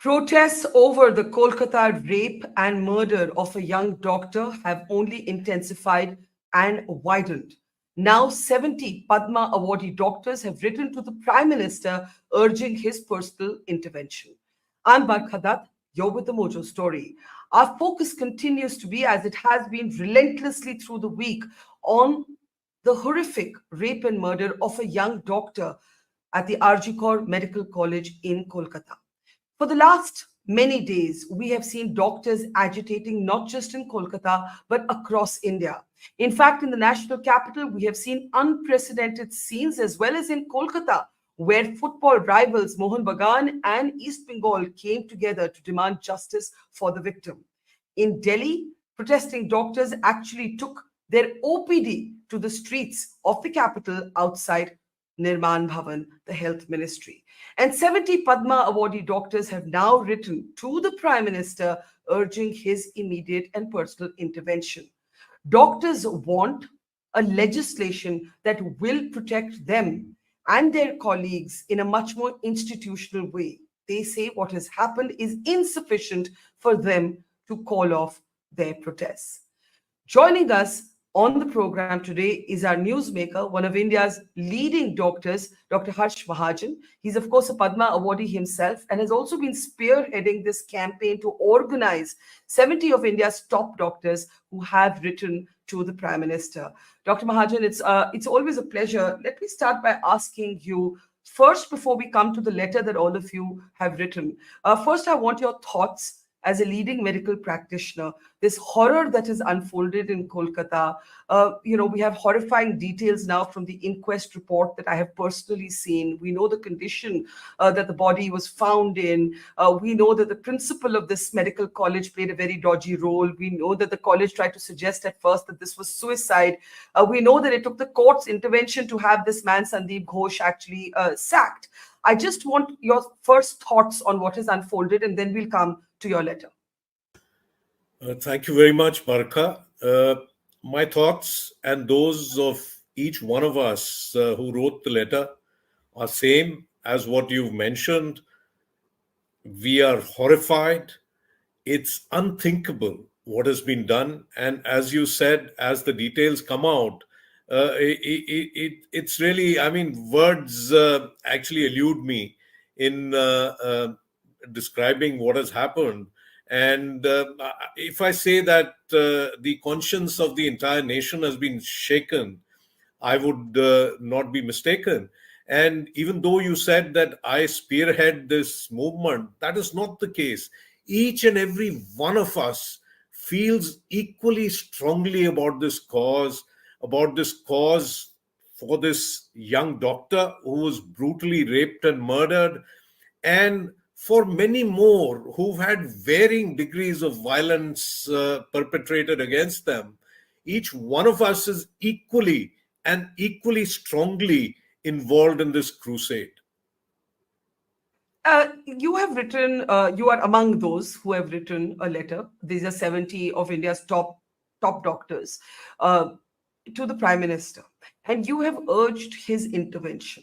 Protests over the Kolkata rape and murder of a young doctor have only intensified and widened. Now, 70 Padma awardee doctors have written to the Prime Minister urging his personal intervention. I'm Barkha Dutt, you're with the Mojo Story. Our focus continues to be, as it has been relentlessly through the week, on the horrific rape and murder of a young doctor at the RG Kaur Medical College in Kolkata. For the last many days, we have seen doctors agitating not just in Kolkata, but across India. In fact, in the national capital, we have seen unprecedented scenes as well as in Kolkata, where football rivals Mohun Bagan and East Bengal came together to demand justice for the victim. In Delhi, protesting doctors actually took their OPD to the streets of the capital outside Nirman Bhavan, the health ministry. And 70 Padma awardee doctors have now written to the Prime Minister urging his immediate and personal intervention. Doctors want a legislation that will protect them and their colleagues in a much more institutional way. They say what has happened is insufficient for them to call off their protests. Joining us on the program today is our newsmaker, one of India's leading doctors, Dr. Harsh Mahajan. He's, of course, a Padma awardee himself and has also been spearheading this campaign to organize 70 of India's top doctors who have written to the Prime Minister. Dr. Mahajan, it's always a pleasure. Let me start by asking you first, before we come to the letter that all of you have written. First, I want your thoughts as a leading medical practitioner, this horror that has unfolded in Kolkata. We have horrifying details now from the inquest report that I have personally seen. We know the condition that the body was found in. We know that the principal of this medical college played a very dodgy role. We know that the college tried to suggest at first that this was suicide. We know that it took the court's intervention to have this man, Sandeep Ghosh, actually sacked. I just want your first thoughts on what has unfolded, and then we'll come to your letter. Thank you very much, Barkha. My thoughts and those of each one of us who wrote the letter are same as what you've mentioned. We are horrified. It's unthinkable what has been done. And as you said, as the details come out, it's really, words actually elude me in describing what has happened. And if I say that the conscience of the entire nation has been shaken, I would not be mistaken. And even though you said that I spearhead this movement, that is not the case. Each and every one of us feels equally strongly about this cause for this young doctor who was brutally raped and murdered, and for many more who've had varying degrees of violence perpetrated against them. Each one of us is equally strongly involved in this crusade. You have written, you are among those who have written a letter. These are 70 of India's top doctors to the Prime Minister, and you have urged his intervention.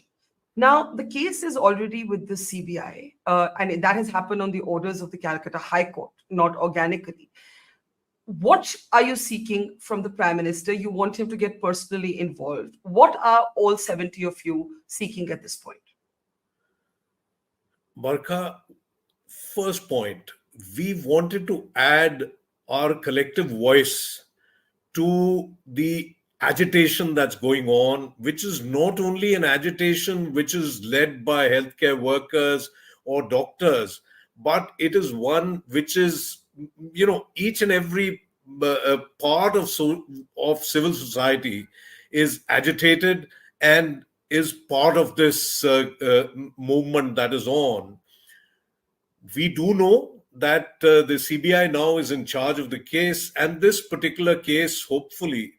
Now, the case is already with the CBI, and that has happened on the orders of the Calcutta High Court, not organically. What are you seeking from the Prime Minister? You want him to get personally involved. What are all 70 of you seeking at this point? Barkha, first point, we wanted to add our collective voice to the agitation that's going on, which is not only an agitation which is led by healthcare workers or doctors, but it is one which is, each and every part of civil society is agitated and is part of this movement that is on. We do know that the CBI now is in charge of the case, and this particular case hopefully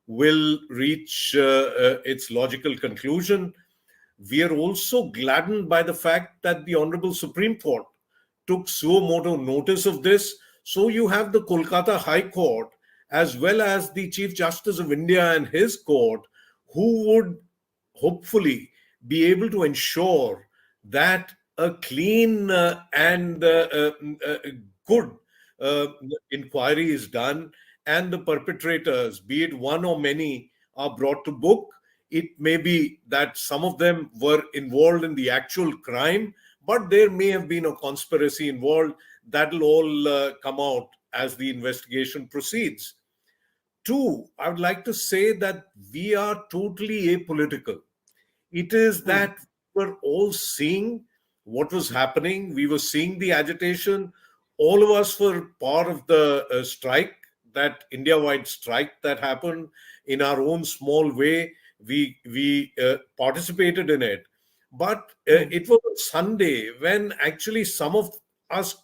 will reach its logical conclusion. We are also gladdened by the fact that the Honorable Supreme Court took suo motu notice of this. So you have the Kolkata High Court as well as the Chief Justice of India and his court, who would hopefully be able to ensure that a clean and good uh, inquiry is done, and the perpetrators, be it one or many, are brought to book. It may be that some of them were involved in the actual crime, but there may have been a conspiracy involved. That'll all come out as the investigation proceeds. Two, I would like to say that we are totally apolitical. It is Hmm. that we're all seeing what was happening. We were seeing the agitation. All of us were part of the strike, that India-wide strike that happened in our own small way. We participated in it, but Hmm. it was on Sunday when actually some of us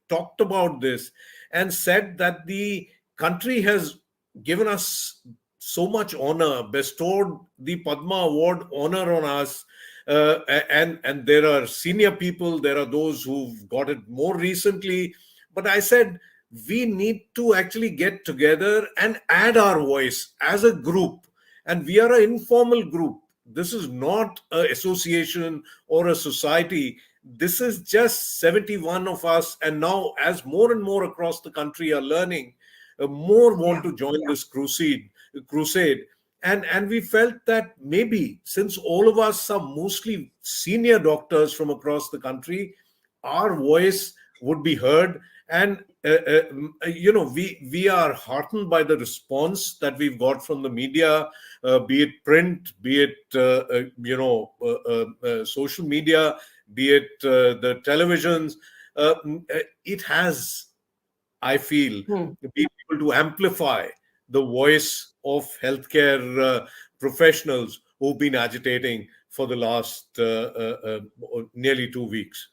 talked about this and said that the country has given us so much honor, bestowed the Padma Award honor on us. And there are senior people, there are those who've got it more recently. But I said, we need to actually get together and add our voice as a group. And we are an informal group. This is not an association or a society. This is just 71 of us. And now, as more and more across the country are learning, more want Yeah. to join this crusade. And we felt that maybe, since all of us are mostly senior doctors from across the country, our voice would be heard. And we are heartened by the response that we've got from the media, be it print, be it social media, be it the televisions. It has, I feel, Hmm. be able to amplify the voice of healthcare professionals who've been agitating for the last nearly 2 weeks.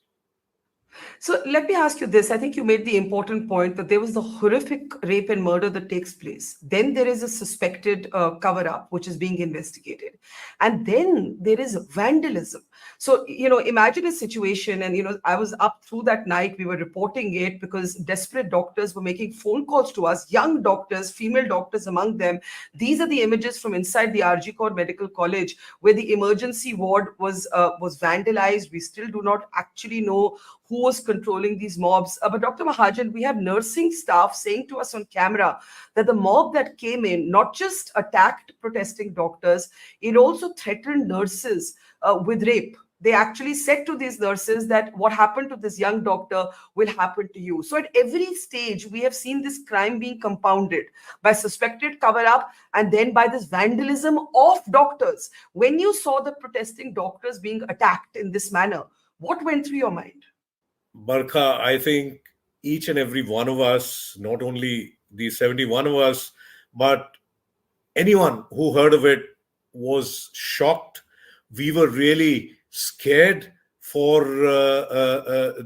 So let me ask you this. I think you made the important point that there was the horrific rape and murder that takes place. Then there is a suspected cover up, which is being investigated. And then there is vandalism. So, imagine a situation. And, I was up through that night. We were reporting it because desperate doctors were making phone calls to us, young doctors, female doctors among them. These are the images from inside the RG Kor Medical College, where the emergency ward was vandalized. We still do not actually know who was controlling these mobs. But Dr. Mahajan, we have nursing staff saying to us on camera that the mob that came in not just attacked protesting doctors, it also threatened nurses with rape. They actually said to these nurses that what happened to this young doctor will happen to you. So at every stage, we have seen this crime being compounded by suspected cover up and then by this vandalism of doctors. When you saw the protesting doctors being attacked in this manner, what went through your mind? Barkha, I think each and every one of us, not only the 71 of us, but anyone who heard of it was shocked. We were really scared for the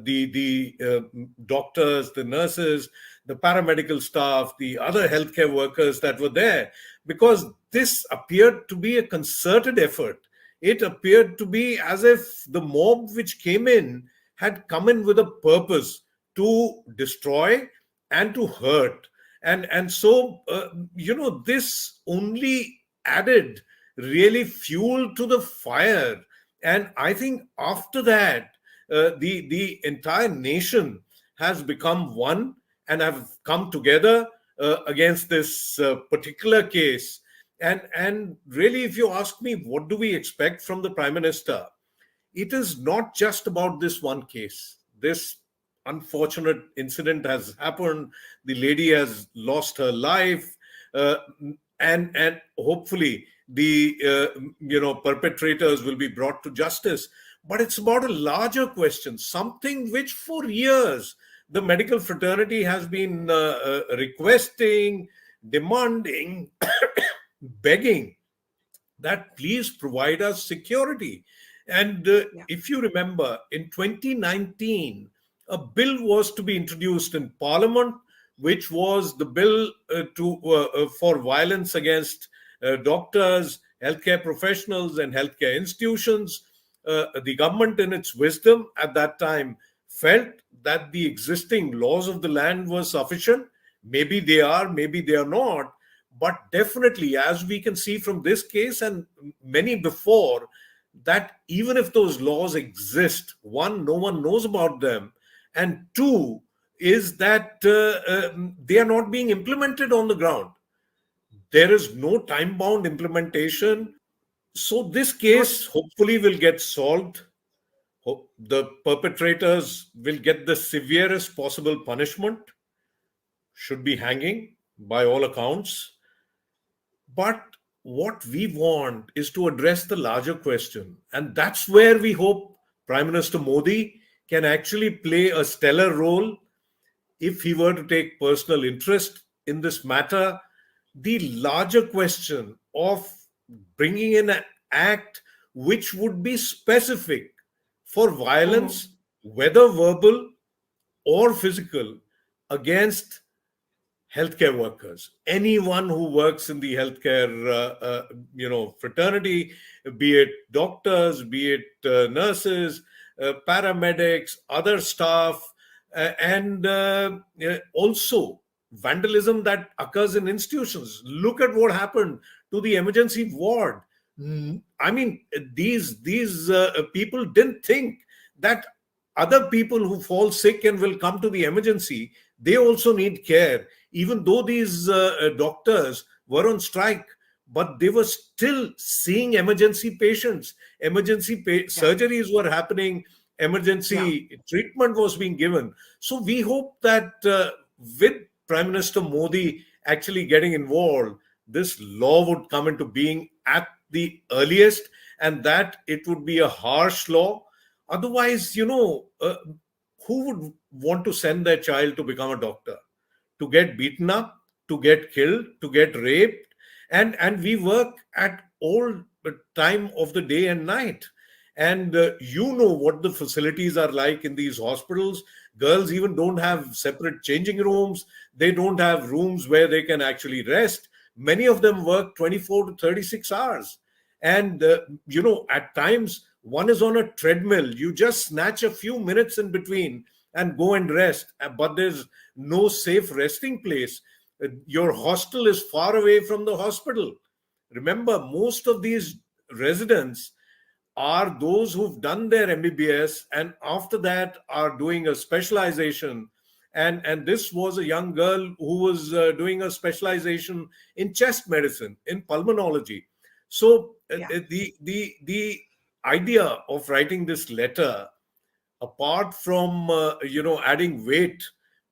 doctors, the nurses, the paramedical staff, the other healthcare workers that were there, because this appeared to be a concerted effort. It appeared to be as if the mob which came in had come in with a purpose to destroy and to hurt. And so this only added really fuel to the fire. And I think after that, the entire nation has become one and have come together against this particular case. And really, if you ask me, what do we expect from the Prime Minister? It is not just about this one case. This unfortunate incident has happened. The lady has lost her life, uh, and hopefully the perpetrators will be brought to justice. But it's about a larger question, something which for years the medical fraternity has been requesting, demanding, begging that please provide us security. And Yeah. if you remember, in 2019, a bill was to be introduced in Parliament, which was the bill for violence against doctors, healthcare professionals, and healthcare institutions. The government, in its wisdom at that time, felt that the existing laws of the land were sufficient. Maybe they are, maybe they are not, but definitely, as we can see from this case and many before, that even if those laws exist, one, no one knows about them, and two, is that they are not being implemented on the ground. There is no time bound implementation. So, this Good. case hopefully will get solved. The perpetrators will get the severest possible punishment, should be hanging by all accounts. But what we want is to address the larger question. And that's where we hope Prime Minister Modi can actually play a stellar role if he were to take personal interest in this matter. The larger question of bringing in an act which would be specific for Mhm. violence, whether verbal or physical, against healthcare workers, anyone who works in the healthcare fraternity, be it doctors, be it nurses, paramedics, other staff, and also vandalism that occurs in institutions. Look at what happened to the emergency ward. I mean, these people didn't think that other people who fall sick and will come to the emergency, they also need care, even though these doctors were on strike, but they were still seeing emergency patients. Yeah. Surgeries were happening, Yeah. emergency treatment was being given. So we hope that with Prime Minister Modi actually getting involved, this law would come into being at the earliest, and that it would be a harsh law. Otherwise, who would want to send their child to become a doctor? To get beaten up, to get killed, to get raped, and we work at all time of the day and night. And you know what the facilities are like in these hospitals. Girls even don't have separate changing rooms. They don't have rooms where they can actually rest. Many of them work 24 to 36 hours. And at times one is on a treadmill. You just snatch a few minutes in between and go and rest, but there's no safe resting place. Your hostel is far away from the hospital. Remember, most of these residents are those who've done their MBBS and after that are doing a specialization. And this was a young girl who was doing a specialization in chest medicine, in pulmonology. So Yeah. the idea of writing this letter, apart from adding weight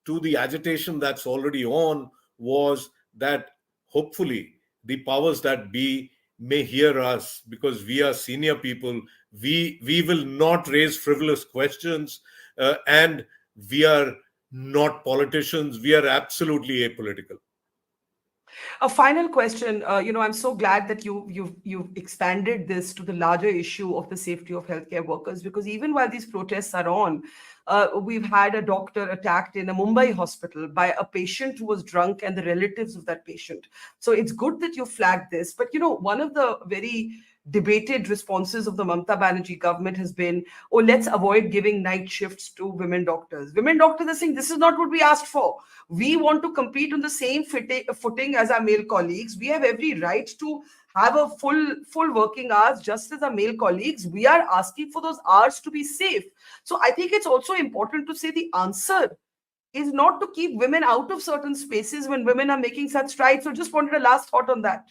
to the agitation that's already on, was that hopefully the powers that be may hear us, because we are senior people. We will not raise frivolous questions, and we are not politicians. We are absolutely apolitical. A final question. I'm so glad that you've expanded this to the larger issue of the safety of healthcare workers, because even while these protests are on, we've had a doctor attacked in a Mumbai hospital by a patient who was drunk and the relatives of that patient. So it's good that you flagged this. But one of the very debated responses of the Mamata Banerjee government has been, oh, let's avoid giving night shifts to women doctors. Women doctors are saying this is not what we asked for. We want to compete on the same footing as our male colleagues. We have every right to have a full working hours just as our male colleagues. We are asking for those hours to be safe. So I think it's also important to say the answer is not to keep women out of certain spaces when women are making such strides. So just wanted a last thought on that.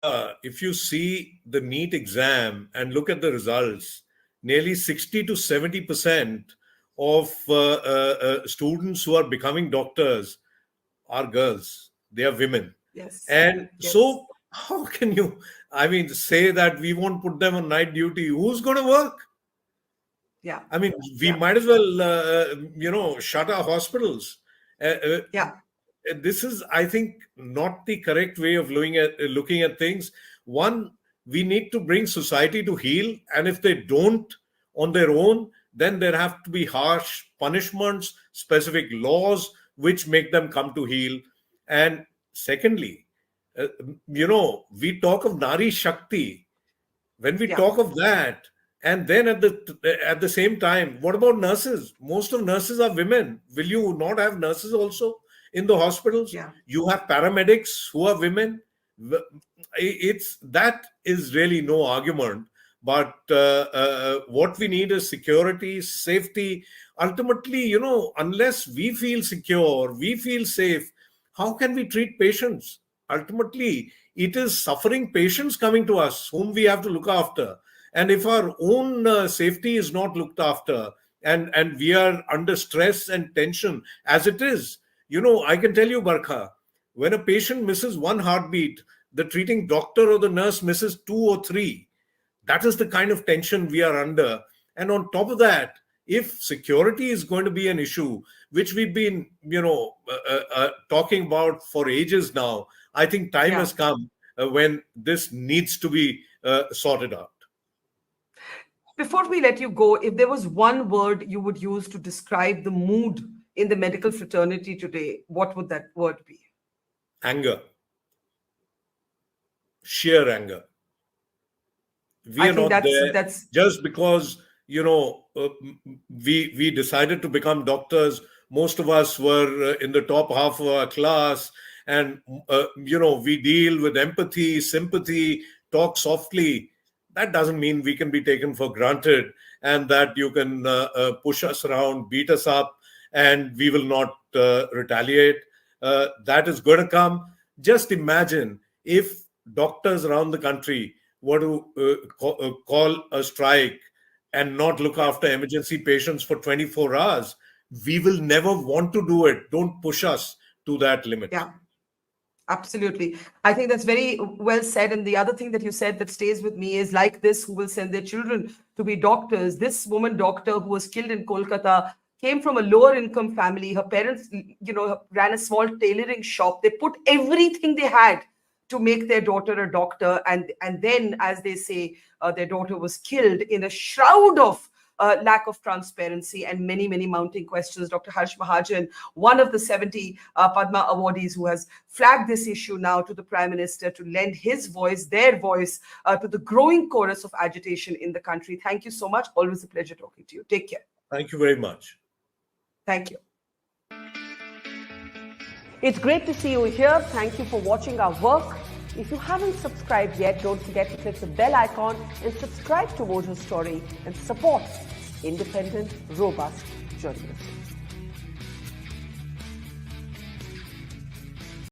Yeah, if you see the NEET exam and look at the results, nearly 60 to 70% of students who are becoming doctors are girls. They are women. Yes. And Yes. so, how can you, I mean, say that we won't put them on night duty? Who's going to work? Yeah. I mean, we Yeah. might as well, shut our hospitals. Uh, uh, Yeah. this is, I think, not the correct way of looking at things. One, we need to bring society to heel, and if they don't on their own, then there have to be harsh punishments, specific laws which make them come to heel. And secondly, uh, we talk of Nari Shakti. When we Yeah. talk of that, and then at the same time, what about nurses? Most of nurses are women. Will you not have nurses also in the hospitals? Yeah. You have paramedics who are women. It's that is really no argument. But what we need is security, safety. Ultimately, unless we feel secure, we feel safe, how can we treat patients? Ultimately, it is suffering patients coming to us whom we have to look after. And if our own safety is not looked after, and we are under stress and tension as it is, I can tell you, Barkha, when a patient misses one heartbeat, the treating doctor or the nurse misses two or three. That is the kind of tension we are under. And on top of that, if security is going to be an issue, which we've been, talking about for ages now, I think time Yeah. has come when this needs to be sorted out. Before we let you go, if there was one word you would use to describe the mood in the medical fraternity today, what would that word be? Anger, sheer anger. We I are think not there that's just because we decided to become doctors. Most of us were in the top half of our class, and we deal with empathy, sympathy, talk softly. That doesn't mean we can be taken for granted, and that you can push us around, beat us up, and we will not retaliate. That is going to come. Just imagine if doctors around the country were to call a strike and not look yeah. after emergency patients for 24 hours. We will never want to do it. Don't push us to that limit. Yeah. Absolutely. I think that's very well said. And the other thing that you said that stays with me is like this, who will send their children to be doctors. This woman doctor who was killed in Kolkata came from a lower income family. Her parents, ran a small tailoring shop. They put everything they had to make their daughter a doctor. And then, as they say, their daughter was killed in a shroud of lack of transparency and many, many mounting questions. Dr. Harsh Mahajan, one of the 70 Padma awardees who has flagged this issue now to the Prime Minister to lend his voice, their voice, to the growing chorus of agitation in the country. Thank you so much. Always a pleasure talking to you. Take care. Thank you very much. Thank you. It's great to see you here. Thank you for watching our work. If you haven't subscribed yet, don't forget to click the bell icon and subscribe to Mojo Story and support independent, robust journalism.